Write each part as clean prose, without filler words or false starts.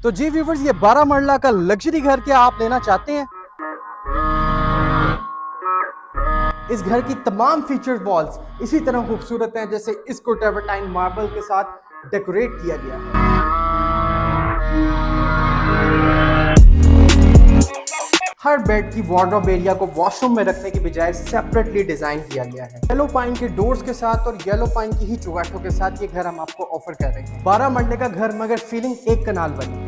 तो जी व्यूवर्स, ये 12 मरला का लग्जरी घर क्या आप लेना चाहते हैं? इस घर की तमाम फीचर वॉल्स इसी तरह खूबसूरत हैं जैसे इसको ट्रेवर्टाइन मार्बल के साथ डेकोरेट किया गया है। हर बेड की वार्डरोब एरिया को वॉशरूम में रखने की बजाय सेपरेटली डिजाइन किया गया है। येलो पाइन के डोर्स के साथ और येलो पाइन की ही चौगाठों के साथ ये घर हम आपको ऑफर कर रहे हैं। 12 मरले का घर मगर फीलिंग एक कनाल वाली।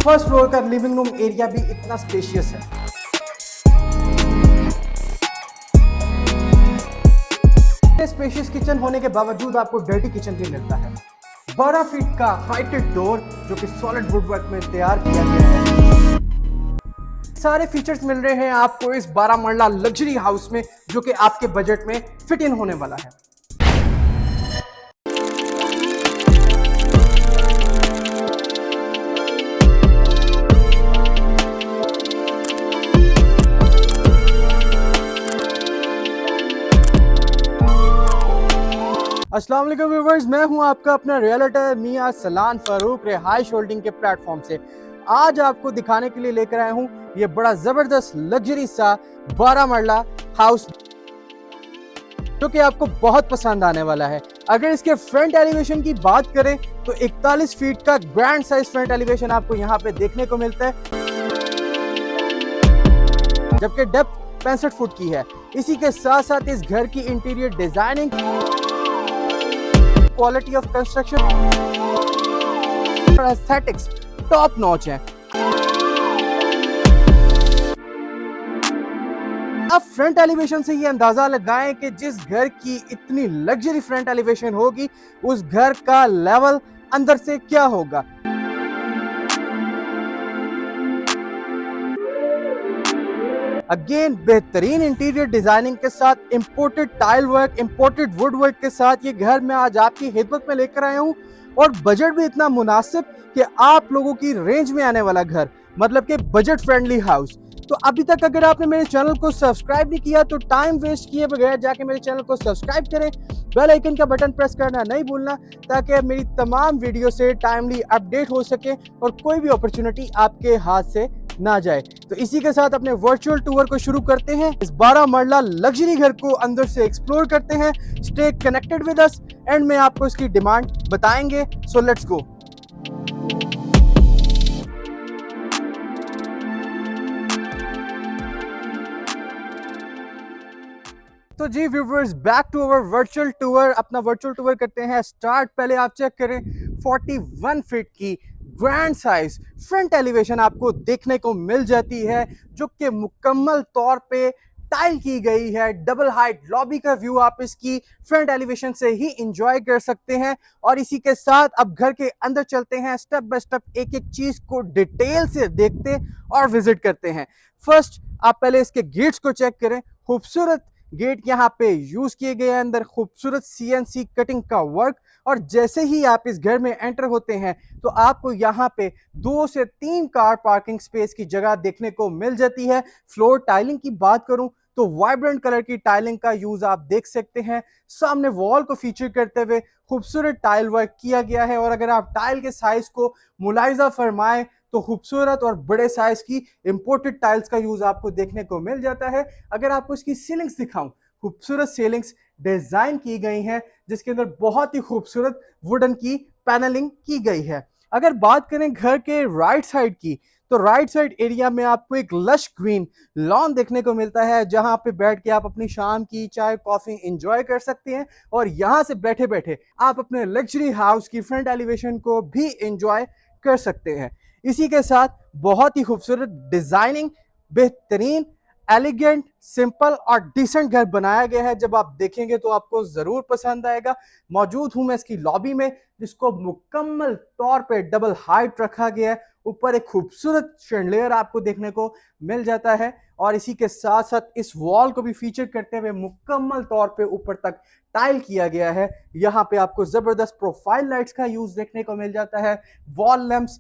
फर्स्ट फ्लोर का लिविंग रूम एरिया भी इतना स्पेशियस है। स्पेशियस किचन होने के बावजूद आपको डर्टी किचन भी मिलता है। 12 फीट का हाइटेड डोर जो कि सॉलिड वुडवर्क में तैयार किया गया है। सारे फीचर्स मिल रहे हैं आपको इस 12 मरला लग्जरी हाउस में जो कि आपके बजट में फिट इन होने वाला है। अस्सलाम वालेकुम व्यूअर्स, मैं हूं आपका अपना रियल्टर मियां सलान फारूक रिहाइश होल्डिंग के प्लेटफॉर्म से। आज आपको दिखाने के लिए लेकर आया हूं ये बड़ा जबरदस्त लग्जरी सा 12 मरला हाउस जो कि आपको बहुत पसंद आने वाला है। अगर इसके फ्रंट एलिवेशन की बात करें तो 41 फीट का ग्रैंड साइज फ्रंट एलिवेशन आपको यहाँ पे देखने को मिलता है, जबकि डेप्थ 65 फुट की है। इसी के साथ साथ इस घर की interior designing, quality of construction और एस्थेटिक्स टॉप नॉच है। आप फ्रंट एलिवेशन से ये अंदाजा लगाएं कि जिस घर की इतनी लग्जरी फ्रंट एलिवेशन होगी उस घर का लेवल अंदर से क्या होगा। अगेन बेहतरीन इंटीरियर डिजाइनिंग के साथ imported tile work, imported would work के साथ ये घर मैं आज आपकी खिदमत में लेकर आया हूँ। और बजट भी इतना मुनासिब कि आप लोगों की रेंज में आने वाला घर, मतलब कि बजट फ्रेंडली हाउस। तो अभी तक अगर आपने मेरे चैनल को सब्सक्राइब नहीं किया तो टाइम वेस्ट किए बगैर जाके मेरे चैनल को सब्सक्राइब करें, बेल आइकन का बटन प्रेस करना नहीं भूलना ताकि मेरी तमाम वीडियो से टाइमली अपडेट हो सके और कोई भी अपॉर्चुनिटी आपके हाथ से ना जाए। तो इसी के साथ अपने वर्चुअल टूर को शुरू करते हैं। इस 12 मरला लग्जरी घर को अंदर से एक्सप्लोर करते हैं। Stay connected with us, and में आपको इसकी डिमांड बताएंगे। So let's go. तो जी viewers, back to our virtual tour. अपना वर्चुअल टूर करते हैं स्टार्ट। पहले आप चेक करें 41 फीट की ग्रैंड साइज फ्रंट एलिवेशन आपको देखने को मिल जाती है जो कि मुकम्मल तौर पे टाइल की गई है। डबल हाइट लॉबी का व्यू आप इसकी फ्रंट एलिवेशन से ही एंजॉय कर सकते हैं। और इसी के साथ अब घर के अंदर चलते हैं, स्टेप बाय स्टेप एक एक चीज को डिटेल से देखते और विजिट करते हैं। फर्स्ट आप पहले इसके गेट्स को चेक करें। खूबसूरत गेट यहाँ पे यूज किए गए हैं, अंदर खूबसूरत CNC कटिंग का वर्क। और जैसे ही आप इस घर में एंटर होते हैं तो आपको यहाँ पे 2 से 3 कार पार्किंग स्पेस की जगह देखने को मिल जाती है। फ्लोर टाइलिंग की बात करूं तो वाइब्रेंट कलर की टाइलिंग का यूज आप देख सकते हैं। सामने वॉल को फीचर करते हुए खूबसूरत टाइल वर्क किया गया है। और अगर आप टाइल के साइज को मुलाहिजा फरमाएं तो खूबसूरत और बड़े साइज की इंपोर्टेड टाइल्स का यूज आपको देखने को मिल जाता है। अगर आपको इसकी सीलिंग्स दिखाऊं, खूबसूरत सीलिंग्स डिजाइन की गई हैं जिसके अंदर बहुत ही खूबसूरत वुडन की पैनलिंग की गई है। अगर बात करें घर के राइट साइड की तो राइट साइड एरिया में आपको एक लश ग्रीन लॉन देखने को मिलता है जहां पे बैठ के आप अपनी शाम की चाय कॉफी एंजॉय कर सकते हैं। और यहां से बैठे बैठे आप अपने लग्जरी हाउस की फ्रंट एलिवेशन को भी एंजॉय कर सकते हैं। इसी के साथ बहुत ही खूबसूरत डिजाइनिंग, बेहतरीन, एलिगेंट, सिंपल और डिसेंट घर बनाया गया है। जब आप देखेंगे तो आपको जरूर पसंद आएगा। मौजूद हूं मैं इसकी लॉबी में जिसको मुकम्मल तौर पे डबल हाइट रखा गया है। ऊपर एक खूबसूरत शैंडलियर आपको देखने को मिल जाता है और इसी के साथ साथ इस वॉल को भी फीचर करते हुए मुकम्मल तौर पे ऊपर तक टाइल किया गया है। यहाँ पे आपको जबरदस्त प्रोफाइल लाइट्स का यूज देखने को मिल जाता है। Wall lamps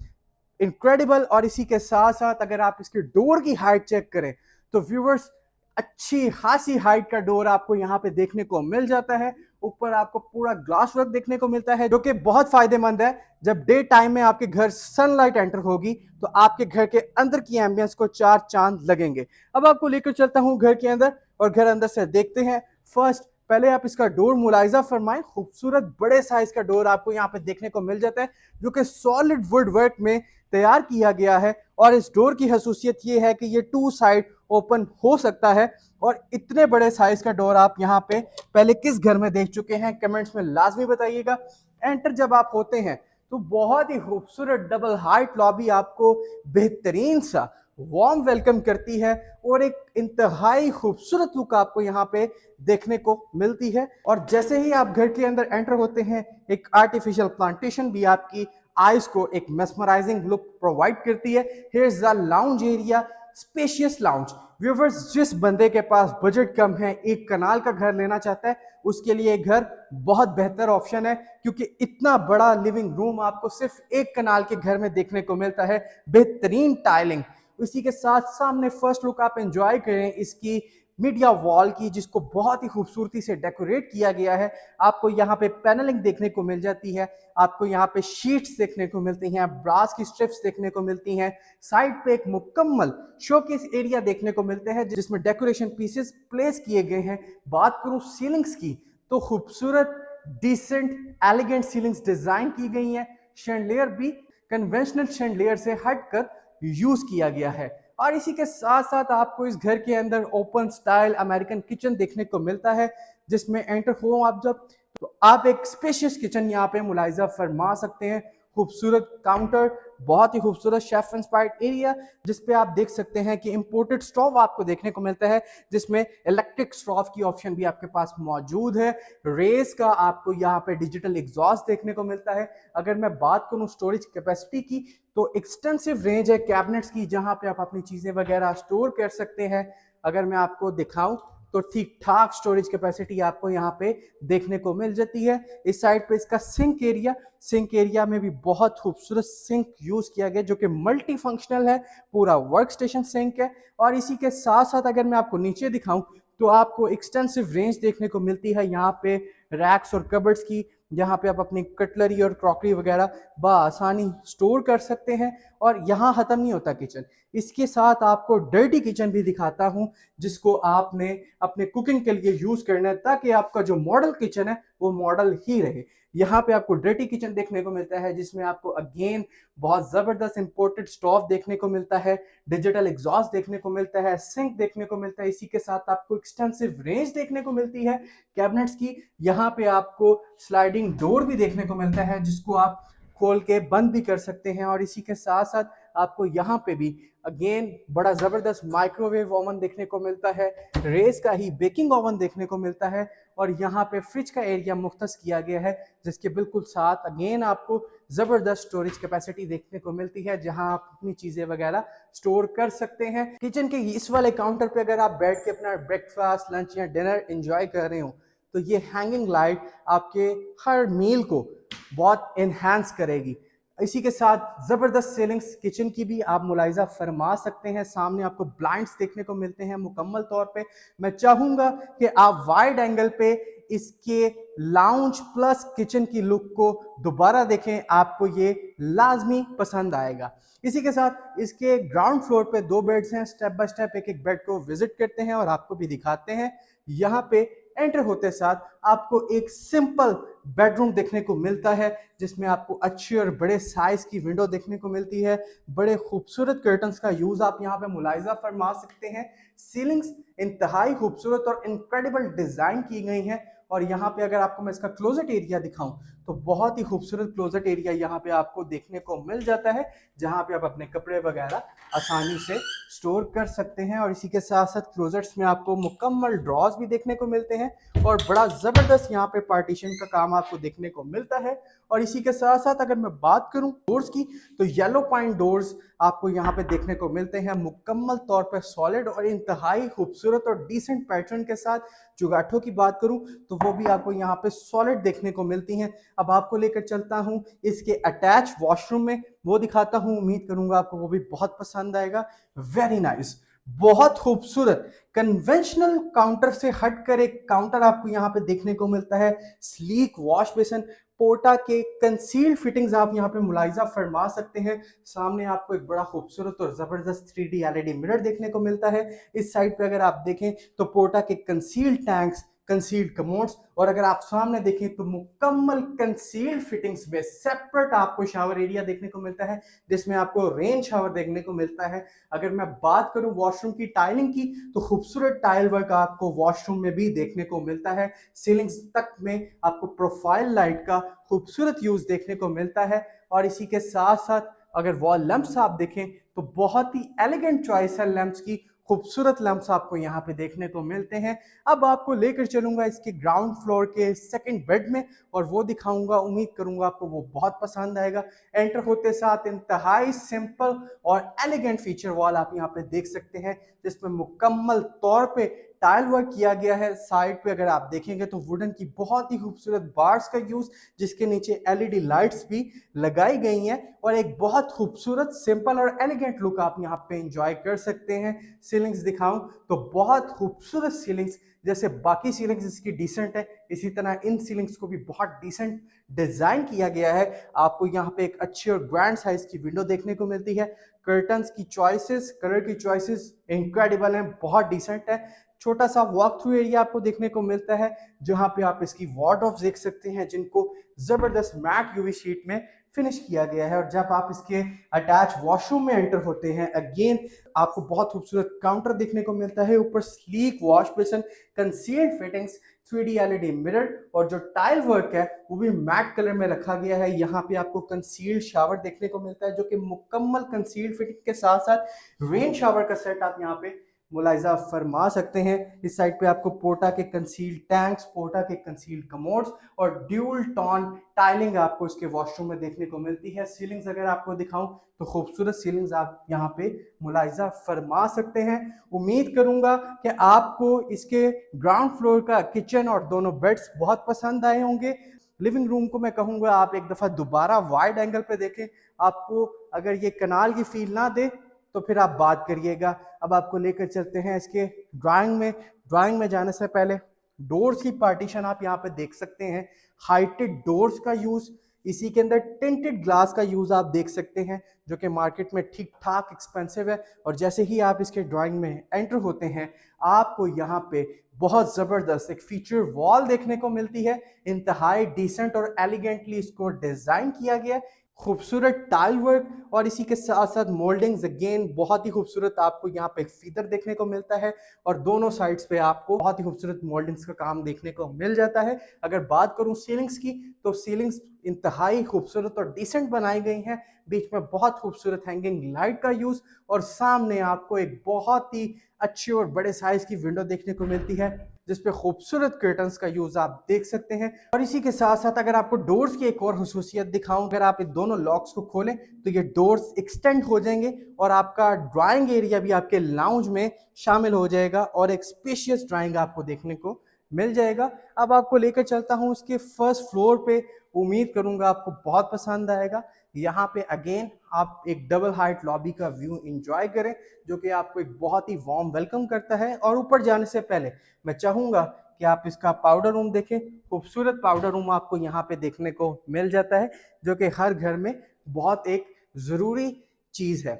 incredible. और इसी के साथ साथ अगर आप इसके डोर की हाइट चेक करें तो व्यूवर्स अच्छी खासी हाइट का डोर आपको यहाँ पे देखने को मिल जाता है। ऊपर आपको पूरा ग्लास वर्क देखने को मिलता है जो कि बहुत फायदेमंद है। जब डे टाइम में आपके घर सनलाइट एंटर होगी तो आपके घर के अंदर की एम्बियंस को चार चांद लगेंगे। अब आपको लेकर चलता हूं घर के अंदर और घर अंदर से देखते हैं। फर्स्ट पहले आप इसका डोर मुलायजा फरमाएं। खूबसूरत बड़े साइज का डोर आपको यहाँ पे देखने को मिल जाता है जो कि सॉलिड वुड वर्क में तैयार किया गया है। और इस डोर की खासियत ये है कि ये 2 साइड ओपन हो सकता है। और इतने बड़े साइज का डोर आप यहाँ पे पहले किस घर में देख चुके हैं, कमेंट्स में लाजमी बताइएगा। एंटर जब आप होते हैं तो बहुत ही खूबसूरत डबल हाइट लॉबी आपको बेहतरीन सा वार्म वेलकम करती है और एक इंतहाई खूबसूरत लुक आपको यहाँ पे देखने को मिलती है। और जैसे ही आप घर के अंदर एंटर होते हैं एक आर्टिफिशियल प्लांटेशन भी आपकी आईज को एक मेस्मराइजिंग लुक प्रोवाइड करती है। Here is the lounge area, spacious lounge. Viewers, जिस बंदे के पास बजट कम है, एक कनाल का घर लेना चाहता है, उसके लिए घर बहुत बेहतर ऑप्शन है क्योंकि इतना बड़ा लिविंग रूम आपको सिर्फ एक कनाल के घर में देखने को मिलता है। बेहतरीन टाइलिंग, इसी के साथ सामने फर्स्ट लुक आप एंजॉय करें इसकी मीडिया वॉल की, जिसको बहुत ही खूबसूरती से डेकोरेट किया गया है। आपको यहाँ पे पैनलिंग देखने को मिल जाती है, आपको यहाँ पे शीट्स देखने को मिलती हैं, ब्रास की स्ट्रिप्स देखने को मिलती हैं। साइड पे एक मुकम्मल शोकेस एरिया देखने को मिलते हैं जिसमें डेकोरेशन पीसेस प्लेस किए गए हैं। बात करूं सीलिंग्स की तो खूबसूरत डिसेंट एलिगेंट सीलिंग्स डिजाइन की गई हैं। शैंडलियर भी कन्वेंशनल शैंडलियर से हटकर यूज किया गया है। और इसी के साथ साथ आपको इस घर के अंदर ओपन स्टाइल अमेरिकन किचन देखने को मिलता है जिसमें एंटर हो आप जब तो आप एक स्पेशियस किचन यहाँ पे मुलाहिजा फरमा सकते हैं। खूबसूरत काउंटर, बहुत ही खूबसूरत शेफ इंस्पायर्ड एरिया जिसपे आप देख सकते हैं कि इंपोर्टेड स्टोव आपको देखने को मिलता है जिसमें इलेक्ट्रिक स्टोव की ऑप्शन भी आपके पास मौजूद है। रेस का आपको यहाँ पे डिजिटल एग्जॉस्ट देखने को मिलता है। अगर मैं बात करूँ स्टोरेज कैपेसिटी की तो एक्सटेंसिव रेंज है कैबिनेट्स की जहां पे आप अपनी चीजें वगैरह स्टोर कर सकते हैं। अगर मैं आपको दिखाऊं तो ठीक ठाक स्टोरेज कैपेसिटी आपको यहाँ पे देखने को मिल जाती है। इस साइड पे इसका सिंक एरिया में भी बहुत खूबसूरत सिंक यूज किया गया जो कि मल्टी फंक्शनल है, पूरा वर्क स्टेशन सिंक है। और इसी के साथ साथ अगर मैं आपको नीचे दिखाऊं तो आपको एक्सटेंसिव रेंज देखने को मिलती है यहाँ पे रैक्स और कबर्ड्स की, जहाँ पे आप अपनी कटलरी और क्रॉकरी वगैरह बआसानी स्टोर कर सकते हैं। और यहाँ खत्म नहीं होता किचन, इसके साथ आपको डर्टी किचन भी दिखाता हूं जिसको आपने अपने कुकिंग के लिए यूज करना है ताकि आपका जो मॉडल किचन है वो मॉडल ही रहे। यहाँ पे आपको डर्टी किचन देखने को मिलता है जिसमें आपको अगेन बहुत जबरदस्त इंपोर्टेड स्टोव देखने को मिलता है, डिजिटल एग्जॉस्ट देखने को मिलता है, सिंक देखने को मिलता है। इसी के साथ आपको एक्सटेंसिव रेंज देखने को मिलती है कैबिनेट्स की। यहाँ पे आपको स्लाइडिंग डोर भी देखने को मिलता है जिसको आप खोल के बंद भी कर सकते हैं। और इसी के साथ साथ आपको यहाँ पे भी अगेन बड़ा जबरदस्त माइक्रोवेव ओवन देखने को मिलता है, रेस का ही बेकिंग ओवन देखने को मिलता है। और यहाँ पे फ्रिज का एरिया मुख्तस किया गया है जिसके बिल्कुल साथ अगेन आपको जबरदस्त स्टोरेज कैपेसिटी देखने को मिलती है जहां आप अपनी चीजें वगैरह स्टोर कर सकते हैं। किचन के इस वाले काउंटर पे अगर आप बैठ के अपना ब्रेकफास्ट लंच या डिनर एंजॉय कर रहे हो तो ये हैंगिंग लाइट आपके हर मील को बहुत एनहांस करेगी। इसी के साथ जबरदस्त सीलिंग्स किचन की भी आप मुलाहिजा फरमा सकते हैं। सामने आपको ब्लाइंड्स देखने को मिलते हैं मुकम्मल तौर पे। मैं चाहूंगा कि आप वाइड एंगल पे इसके लाउंज प्लस किचन की लुक को दोबारा देखें, आपको ये लाजमी पसंद आएगा। इसी के साथ इसके ग्राउंड फ्लोर पे 2 बेड्स हैं, स्टेप बाय स्टेप एक एक बेड को विजिट करते हैं और आपको भी दिखाते हैं। यहाँ पे एंटर होते साथ आपको एक सिंपल बेडरूम देखने को मिलता है जिसमें आपको अच्छी और बड़े साइज की विंडो देखने को मिलती है। बड़े खूबसूरत कर्टन्स का यूज आप यहाँ पे मुलाहिजा फरमा सकते हैं। सीलिंग्स इंतहाई खूबसूरत और इनक्रेडिबल डिजाइन की गई हैं। और यहाँ पे अगर आपको मैं इसका क्लोजेट एरिया दिखाऊं तो बहुत ही खूबसूरत क्लोजेट एरिया यहाँ पे आपको देखने को मिल जाता है जहाँ पे आप अपने कपड़े वगैरह आसानी से स्टोर कर सकते हैं। और इसी के साथ साथ क्लोजेट्स में आपको मुकम्मल ड्रॉज भी देखने को मिलते हैं और बड़ा जबरदस्त यहाँ पे पार्टीशन का काम आपको देखने को मिलता है। और इसी के साथ साथ अगर मैं बात करूं डोर्स की तो येलो पाइन डोर्स आपको यहाँ पे देखने को मिलते हैं मुकम्मल तौर पर सॉलिड और इंतहाई खूबसूरत और डिसेंट पैटर्न के साथ। चुगाठों की बात करूं तो वो भी आपको यहाँ पे सॉलिड देखने को मिलती हैं। अब आपको लेकर चलता हूं इसके अटैच वॉशरूम में, वो दिखाता हूं, उम्मीद करूंगा आपको वो भी बहुत पसंद आएगा। वेरी नाइस, बहुत खूबसूरत कन्वेंशनल काउंटर से हट कर एक काउंटर आपको यहाँ पे देखने को मिलता है। स्लीक वॉश बेसिन, पोर्टा के कंसील्ड फिटिंग्स आप यहाँ पे मुलाहिजा फरमा सकते हैं। सामने आपको एक बड़ा खूबसूरत और जबरदस्त 3D एलईडी मिरर देखने को मिलता है। इस साइड पे अगर आप देखें तो पोर्टा के कंसील्ड टैंक्स, कंसील्ड कमोड्स, और अगर आप सामने देखें तो मुकम्मल कंसील्ड फिटिंग्स में सेपरेट आपको शावर एरिया देखने को मिलता है, जिसमें आपको रेन शावर देखने को मिलता है। अगर मैं बात करूं वॉशरूम की टाइलिंग की, तो खूबसूरत टाइल वर्क आपको वॉशरूम में भी देखने को मिलता है। सीलिंग्स तक में आपको प्रोफाइल लाइट का खूबसूरत यूज देखने को मिलता है। और इसी के साथ साथ अगर वॉल लैंप्स आप देखें तो बहुत ही एलिगेंट चॉइस है लैंप्स की, खूबसूरत लैंप्स आपको यहाँ पे देखने को मिलते हैं। अब आपको लेकर चलूंगा इसके ग्राउंड फ्लोर के सेकंड बेड में और वो दिखाऊंगा, उम्मीद करूंगा आपको वो बहुत पसंद आएगा। एंटर होते साथ इंतहाई सिंपल और एलिगेंट फीचर वॉल आप यहाँ पे देख सकते हैं, जिसमें मुकम्मल तौर पे टाइल वर्क किया गया है। साइड पे अगर आप देखेंगे तो वुडन की बहुत ही खूबसूरत बार्स का यूज, जिसके नीचे एलईडी लाइट्स भी लगाई गई हैं, और एक बहुत खूबसूरत सिंपल और एलिगेंट लुक आप यहाँ पे एंजॉय कर सकते हैं। सीलिंग्स दिखाऊं तो बहुत खूबसूरत सीलिंग्स, जैसे बाकी सीलिंग्स इसकी डिसेंट है, इसी तरह इन सीलिंग्स को भी बहुत डिसेंट डिजाइन किया गया है। आपको यहाँ पे एक अच्छी और ग्रैंड साइज की विंडो देखने को मिलती है। कर्टन्स की चॉइसेस, कलर की चॉइसेस इनक्रेडिबल हैं, बहुत डिसेंट है। छोटा सा वॉक थ्रू एरिया आपको देखने को मिलता है, जहां पे आप इसकी वार्डरोब्स देख सकते हैं, जिनको जबरदस्त मैट यूवी शीट में फिनिश किया गया है। और जब आप इसके अटैच वॉशरूम में एंटर होते हैं, अगेन आपको बहुत खूबसूरत काउंटर देखने को मिलता है। ऊपर sleek wash basin, concealed fittings, 3D LED mirror, और जो टाइल वर्क है वो भी मैट कलर में रखा गया है। यहाँ पे आपको कंसील्ड शावर देखने को मिलता है, जो कि मुकम्मल कंसील्ड फिटिंग के साथ साथ रेन शावर का सेट आप यहाँ पे मुलाहिजा फरमा सकते हैं। इस साइड पे आपको पोर्टा के कंसील्ड टैंक्स, पोर्टा के कंसील्ड कमोड्स और ड्यूल टॉन टाइलिंग आपको इसके वॉशरूम में देखने को मिलती है। सीलिंग्स अगर आपको दिखाऊं तो खूबसूरत सीलिंग्स आप यहाँ पे मुलाहिजा फरमा सकते हैं। उम्मीद करूंगा कि आपको इसके ग्राउंड फ्लोर का किचन और दोनों बेड्स बहुत पसंद आए होंगे। लिविंग रूम को मैं कहूंगा आप एक दफा दोबारा वाइड एंगल पे देखें। आपको अगर ये कनाल की फील ना दे तो फिर आप बात करिएगा। अब आपको लेकर चलते हैं इसके ड्राइंग में। ड्राइंग में जाने से पहले डोर्स की पार्टीशन आप यहाँ पे देख सकते हैं। हाइटेड डोर्स का यूज, इसी के अंदर टिंटेड ग्लास का यूज आप देख सकते हैं, जो कि मार्केट में ठीक ठाक एक्सपेंसिव है। और जैसे ही आप इसके ड्राइंग में एंटर होते हैं, आपको यहाँ पे बहुत जबरदस्त एक फीचर वॉल देखने को मिलती है। इंतहाई डिसेंट और एलिगेंटली इसको डिजाइन किया गया, खूबसूरत टाइल वर्क, और इसी के साथ साथ मोल्डिंग्स अगेन बहुत ही खूबसूरत। आपको यहाँ पे एक फीदर देखने को मिलता है और दोनों साइड्स पे आपको बहुत ही खूबसूरत मोल्डिंग्स का काम देखने को मिल जाता है। अगर बात करूं सीलिंग्स की, तो सीलिंग्स इंतहाई खूबसूरत और डिसेंट बनाई गई हैं। बीच में बहुत खूबसूरत हैंगिंग लाइट का यूज, और सामने आपको एक बहुत ही अच्छी और बड़े साइज की विंडो देखने को मिलती है, जिसपे खूबसूरत कर्टन्स का यूज आप देख सकते हैं। और इसी के साथ साथ अगर आपको डोर्स की एक और हुसूसियत दिखाऊं, अगर आप इन दोनों लॉक्स को खोलें तो ये डोर्स एक्सटेंड हो जाएंगे और आपका ड्राइंग एरिया भी आपके लाउंज में शामिल हो जाएगा और एक स्पेशियस ड्राइंग आपको देखने को मिल जाएगा। अब आपको लेकर चलता हूं उसके फर्स्ट फ्लोर पे, उम्मीद करूंगा आपको बहुत पसंद आएगा। यहाँ पे अगेन आप एक डबल हाइट लॉबी का व्यू एंजॉय करें, जो कि आपको एक बहुत ही वार्म वेलकम करता है। और ऊपर जाने से पहले मैं चाहूंगा कि आप इसका पाउडर रूम देखें। खूबसूरत पाउडर रूम आपको यहाँ पे देखने को मिल जाता है, जो कि हर घर में बहुत एक जरूरी चीज है।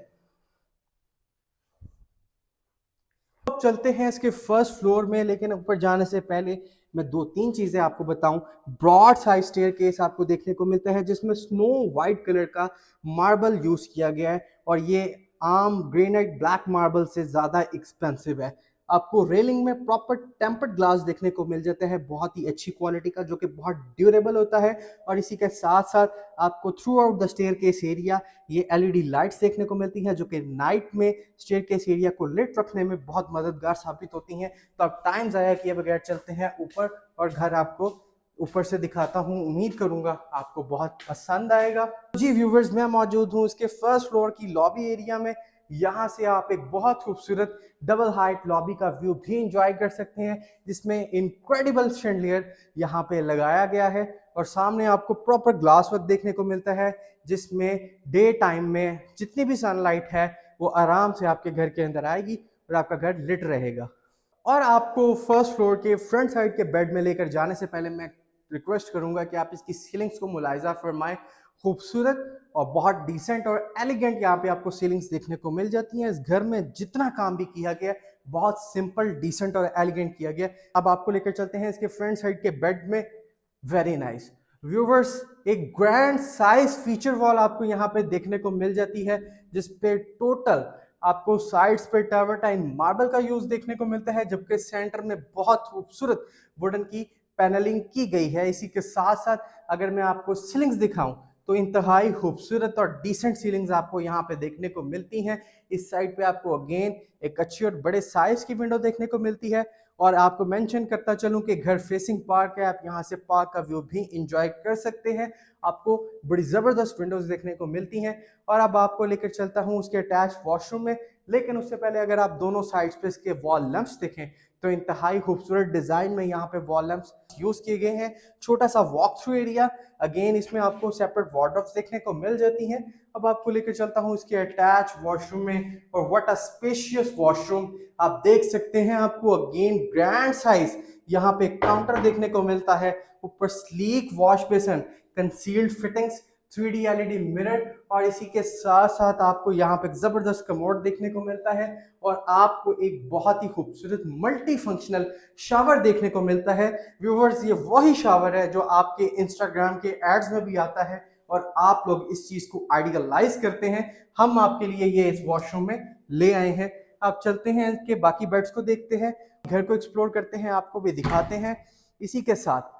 अब चलते हैं इसके फर्स्ट फ्लोर में, लेकिन ऊपर जाने से पहले मैं दो तीन चीजें आपको बताऊं। ब्रॉड साइज स्टेयरकेस आपको देखने को मिलता है, जिसमें स्नो वाइट कलर का मार्बल यूज किया गया है, और ये आम ग्रेनाइट ब्लैक मार्बल से ज्यादा एक्सपेंसिव है। आपको रेलिंग में प्रॉपर टेम्पर्ड ग्लास देखने को मिल जाता है, बहुत ही अच्छी क्वालिटी का, जो कि बहुत ड्यूरेबल होता है। और इसी के साथ साथ आपको through out the staircase area ये एलईडी लाइट्स देखने को मिलती हैं, जो कि नाइट में स्टेयरकेस एरिया को लिट रखने में बहुत मददगार साबित होती हैं। तो अब टाइम ज़ाया किए बगैर चलते हैं ऊपर, और घर आपको ऊपर से दिखाता हूं। उम्मीद करूंगा आपको बहुत पसंद आएगा। जी व्यूवर्स, मैं मौजूद हूं इसके फर्स्ट फ्लोर की लॉबी एरिया में। यहाँ से आप एक बहुत खूबसूरत डबल हाइट लॉबी का व्यू भी इंजॉय कर सकते हैं, जिसमें इनक्रेडिबल शैंडलियर यहाँ पे लगाया गया है। और सामने आपको प्रॉपर ग्लास वर्क देखने को मिलता है, जिसमें डे टाइम में जितनी भी सनलाइट है वो आराम से आपके घर के अंदर आएगी। और आपका घर लिट रहेगा। और आपको फर्स्ट फ्लोर के फ्रंट साइड के बेड में लेकर जाने से पहले मैं रिक्वेस्ट करूंगा कि आप इसकी सीलिंग्स को मुलायजा फरमाएं। खूबसूरत और बहुत डिसेंट और एलिगेंट यहाँ पे आपको सीलिंग्स देखने को मिल जाती हैं। इस घर में जितना काम भी किया गया बहुत सिंपल, डिसेंट और एलिगेंट किया गया। अब आपको लेकर चलते हैं इसके फ्रंट साइड के बेड में। वेरी नाइस व्यूवर्स, एक ग्रैंड साइज फीचर वॉल आपको यहाँ पे देखने को मिल जाती है, जिसपे टोटल आपको साइड्स पे टावरटाइन मार्बल का यूज देखने को मिलता है, जबकि सेंटर में बहुत खूबसूरत वुडन की पैनलिंग की गई है। इसी के साथ साथ अगर मैं आपको सीलिंग्स दिखाऊं तो इंतहाई खूबसूरत और डिसेंट सीलिंग्स आपको यहाँ पे देखने को मिलती हैं। इस साइड पे आपको अगेन एक अच्छी और बड़े साइज की विंडो देखने को मिलती है। और आपको मेंशन करता चलूं कि घर फेसिंग पार्क है, आप यहाँ से पार्क का व्यू भी इंजॉय कर सकते हैं। आपको बड़ी जबरदस्त विंडोज देखने को मिलती हैं। और अब आपको लेकर चलता हूँ उसके अटैच वॉशरूम में, लेकिन उससे पहले अगर आप दोनों साइड्स पे इसके वॉल लैंप्स देखें तो इंतहाई खूबसूरत डिजाइन में यहाँ पे वॉल लैंप्स यूज किए गए हैं। छोटा सा वॉक थ्रू एरिया, अगेन इसमें आपको सेपरेट वार्डरोब्स देखने को मिल जाती हैं। अब आपको लेकर चलता हूँ इसके अटैच वॉशरूम में, और व्हाट अ स्पेशियस वॉशरूम आप देख सकते हैं। आपको अगेन ग्रैंड साइज यहाँ पे काउंटर देखने को मिलता है, ऊपर sleek wash basin, concealed fittings, 3D LED mirror, और इसी के साथ साथ आपको यहाँ पे जबरदस्त कमोड देखने को मिलता है। और आपको एक बहुत ही खूबसूरत मल्टी फंक्शनल शावर देखने को मिलता है। व्यूवर्स, ये वही शावर है जो आपके इंस्टाग्राम के एड्स में भी आता है और आप लोग इस चीज को आइडियलाइज करते हैं। हम आपके लिए ये इस वॉशरूम में ले आए हैं। आप चलते हैं कि बाकी बेड्स को देखते हैं, घर को एक्सप्लोर करते हैं, आपको भी दिखाते हैं। इसी के साथ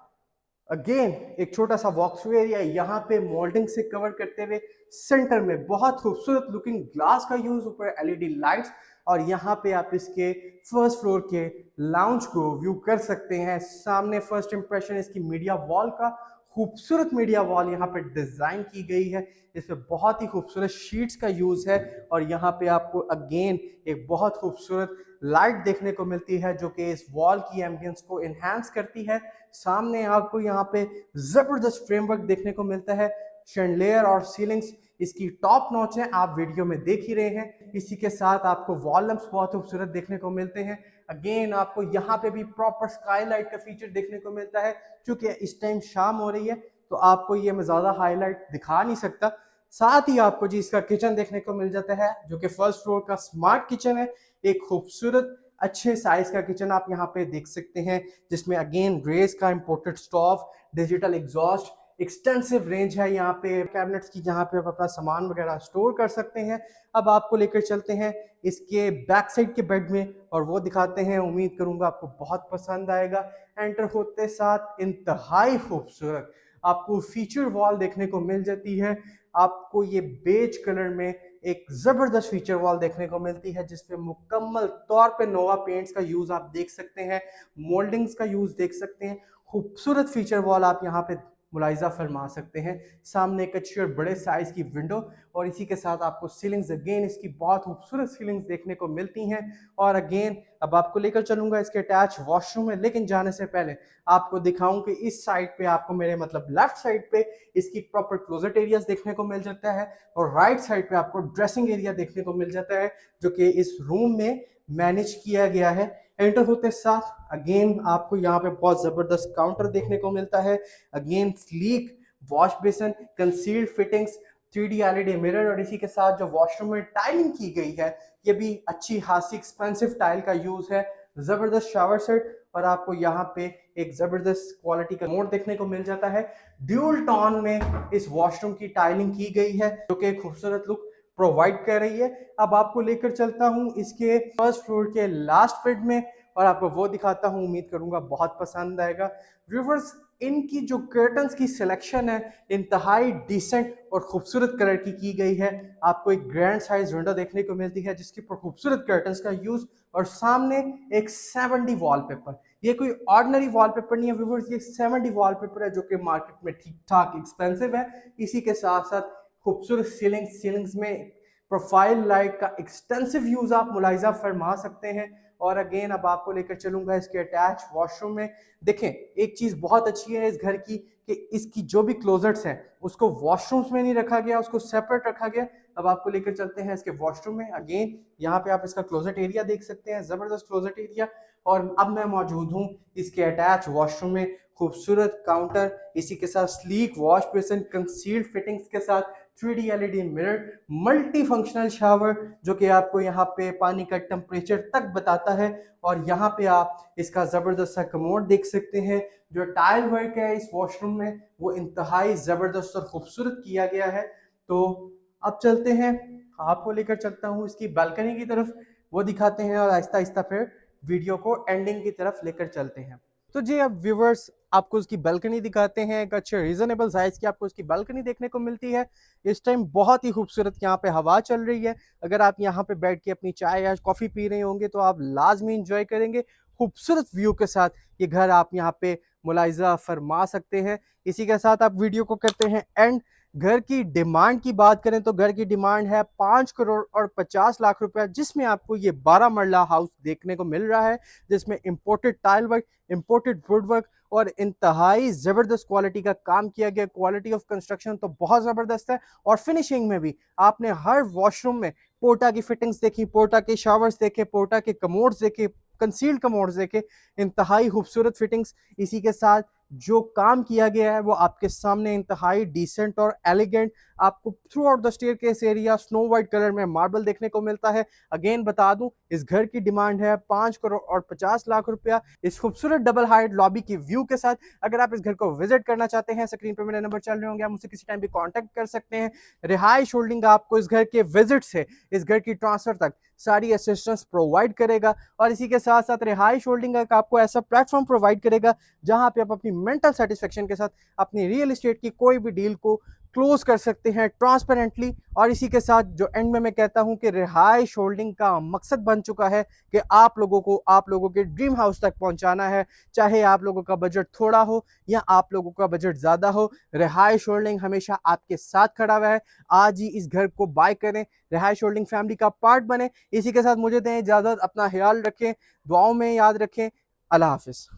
अगेन एक छोटा सा वॉक थ्रू एरिया, यहाँ पे मोल्डिंग से कवर करते हुए सेंटर में बहुत खूबसूरत लुकिंग ग्लास का यूज, ऊपर LED लाइट्स, और यहाँ पे आप इसके फर्स्ट फ्लोर के लाउंज को व्यू कर सकते हैं। सामने फर्स्ट इंप्रेशन इसकी मीडिया वॉल का, खूबसूरत मीडिया वॉल यहाँ पे डिजाइन की गई है। इसमें बहुत ही खूबसूरत शीट्स का यूज है, और यहाँ पे आपको अगेन एक बहुत खूबसूरत लाइट देखने को मिलती है जो कि इस वॉल की एम्बियंस को इनहेंस करती है। सामने आपको यहाँ पे जबरदस्त फ्रेमवर्क देखने को मिलता है। शैंडलियर और सीलिंग्स इसकी टॉप नॉच है, आप वीडियो में देख ही रहे हैं। इसी के साथ आपको वॉल लैंप्स बहुत खूबसूरत देखने को मिलते हैं। अगेन आपको यहाँ पे भी प्रॉपर स्काईलाइट का फीचर देखने को मिलता है। क्योंकि इस टाइम शाम हो रही है तो आपको ये मैं ज्यादा हाईलाइट दिखा नहीं सकता। साथ ही आपको जी इसका किचन देखने को मिल जाता है, जो कि फर्स्ट फ्लोर का स्मार्ट किचन है। एक खूबसूरत अच्छे साइज का किचन आप यहाँ पे देख सकते हैं, जिसमें अगेन रेस का imported stove, digital exhaust, extensive range है यहाँ पे कैबिनेट्स की, जहाँ पे आप अपना सामान वगैरह स्टोर कर सकते हैं। अब आपको लेकर चलते हैं इसके बैक साइड के बेड में और वो दिखाते हैं। उम्मीद करूंगा आपको बहुत पसंद आएगा। एंटर होते साथ इंतहाई खूबसूरत आपको फीचर वॉल देखने को मिल जाती है। आपको ये बेज कलर में एक जबरदस्त फीचर वॉल देखने को मिलती है, जिसपे मुकम्मल तौर पे नोवा पेंट्स का यूज आप देख सकते हैं, मोल्डिंग्स का यूज देख सकते हैं। खूबसूरत फीचर वॉल आप यहाँ पे मुलाइजा फरमा सकते हैं। सामने एक अच्छी और बड़े साइज की विंडो, और इसी के साथ आपको सीलिंग्स अगेन इसकी बहुत खूबसूरत सीलिंग्स देखने को मिलती हैं। और अगेन अब आपको लेकर चलूंगा इसके अटैच वॉशरूम में, लेकिन जाने से पहले आपको दिखाऊं कि इस साइड पे आपको, मेरे मतलब लेफ्ट साइड पे, इसकी प्रॉपर क्लोजेट एरियाज देखने को मिल जाता है, और राइट साइड पे आपको ड्रेसिंग एरिया देखने को मिल जाता है, जो कि इस रूम में मैनेज किया गया है। एंटर होते साथ अगेन आपको यहाँ पे बहुत जबरदस्त काउंटर देखने को मिलता है। Again sleek wash basin, concealed fittings, 3D LED mirror, और इसी के साथ जो वॉशरूम में टाइलिंग की गई है ये भी अच्छी खासी एक्सपेंसिव टाइल का यूज है। जबरदस्त शावर सेट, और आपको यहाँ पे एक जबरदस्त क्वालिटी का मोड देखने को मिल जाता है। ड्यूल टोन में इस वॉशरूम की टाइलिंग की गई है, जो कि खूबसूरत लुक प्रोवाइड कर रही है। अब आपको लेकर चलता हूँ इसके फर्स्ट फ्लोर के लास्ट बेड में, और आपको वो दिखाता हूँ। उम्मीद करूंगा बहुत पसंद आएगा। व्यूवर्स, इनकी जो कर्टन्स की सिलेक्शन है इंतहाई डिसेंट और खूबसूरत कलर की गई है। आपको एक ग्रैंड साइज विंडो देखने को मिलती है जिसके ऊपर खूबसूरत कर्टन्स का यूज, और सामने एक 70 वॉलपेपर। ये कोई ऑर्डिनरी वॉलपेपर नहीं है व्यूवर्स, ये 70 वॉलपेपर है, जो कि मार्केट में ठीक ठाक एक्सपेंसिव है। इसी के साथ साथ खूबसूरत सीलिंग्स में प्रोफाइल लाइट का एक्सटेंसिव यूज आप मुलाहिजा फरमा सकते हैं। और अगेन अब आपको लेकर चलूंगा इसके अटैच वॉशरूम में। देखें, एक चीज बहुत अच्छी है इस घर की कि इसकी जो भी क्लोजेट्स हैं उसको वॉशरूम्स में नहीं रखा गया, उसको सेपरेट रखा गया। अब आपको लेकर चलते हैं इसके वॉशरूम में। अगेन यहाँ पे आप इसका क्लोजेट एरिया देख सकते हैं, जबरदस्त क्लोजेट एरिया। और अब मैं मौजूद हूँ इसके अटैच वॉशरूम में। खूबसूरत काउंटर, इसी के साथ sleek wash basin, concealed fittings के साथ 3D LED mirror, multi functional shower जो कि आपको यहाँ पे पानी का टेम्परेचर तक बताता है। और यहाँ पे आप इसका जबरदस्त सा कमोड देख सकते हैं। जो टाइल वर्क है इस वॉशरूम में वो इंतहाई जबरदस्त और खूबसूरत किया गया है। तो अब चलते हैं, आपको लेकर चलता हूँ इसकी बालकनी की तरफ, वो दिखाते हैं और आहिस्ता आहिस्ता फिर वीडियो को एंडिंग की तरफ लेकर चलते हैं। तो जी अब व्यूवर्स आपको उसकी बालकनी दिखाते हैं। एक अच्छे रीजनेबल साइज की आपको उसकी बालकनी देखने को मिलती है। इस टाइम बहुत ही खूबसूरत यहाँ पे हवा चल रही है। अगर आप यहाँ पे बैठ के अपनी चाय या कॉफी पी रहे होंगे तो आप लाजमी इंजॉय करेंगे। खूबसूरत व्यू के साथ ये घर आप यहाँ पे मुलाहिजा फरमा सकते हैं। इसी के साथ आप वीडियो को करते हैं एंड। घर की डिमांड की बात करें तो घर की डिमांड है 5 करोड़ और 50 लाख रुपया, जिसमें आपको ये 12 मरला हाउस देखने को मिल रहा है, जिसमें imported tile work, imported would work और इंतहाई जबरदस्त क्वालिटी का काम किया गया। क्वालिटी ऑफ कंस्ट्रक्शन तो बहुत जबरदस्त है। और फिनिशिंग में भी आपने हर वॉशरूम में पोर्टा की फिटिंग्स देखी, पोर्टा के शावर्स देखे, पोर्टा के कमोड्स देखे, कंसील्ड कमोड्स देखे, इंतहाई खूबसूरत फिटिंग्स। इसी के साथ जो काम किया गया है वो आपके सामने इंतहाई डिसेंट और एलिगेंट। आपको through out the staircase area snow white colour में मार्बल देखने को मिलता है। अगेन बता दूं, इस घर की डिमांड है 5 करोड़ और 50 लाख रुपया, इस खूबसूरत डबल हाइट लॉबी की व्यू के साथ। अगर आप इस घर को विजिट करना चाहते हैं, स्क्रीन पर मेरे नंबर चल रहे होंगे, आप मुझसे किसी टाइम भी कॉन्टेक्ट कर सकते हैं। रिहाइश होल्डिंग आपको इस घर के विजिट से इस घर की ट्रांसफर तक सारी असिस्टेंस प्रोवाइड करेगा। और इसी के साथ साथ रिहाइश होल्डिंग आपको ऐसा प्लेटफॉर्म प्रोवाइड करेगा जहां पे आप अपनी मेंटल सेटिस्फेक्शन के साथ अपनी रियल एस्टेट की कोई भी डील को क्लोज कर सकते हैं ट्रांसपेरेंटली। और इसी के साथ जो एंड में मैं कहता हूं कि रिहाइश होल्डिंग का मकसद बन चुका है कि आप लोगों को आप लोगों के ड्रीम हाउस तक पहुंचाना है, चाहे आप लोगों का बजट थोड़ा हो या आप लोगों का बजट ज्यादा हो। रिहाइश होल्डिंग हमेशा आपके साथ खड़ा हुआ है। आज ही इस घर को बाय करें, रिहाइश होल्डिंग फैमिली का पार्ट बने। इसी के साथ मुझे दें इजाजत, अपना ख्याल रखें, दुआओं में याद रखें। अल्लाह हाफिज।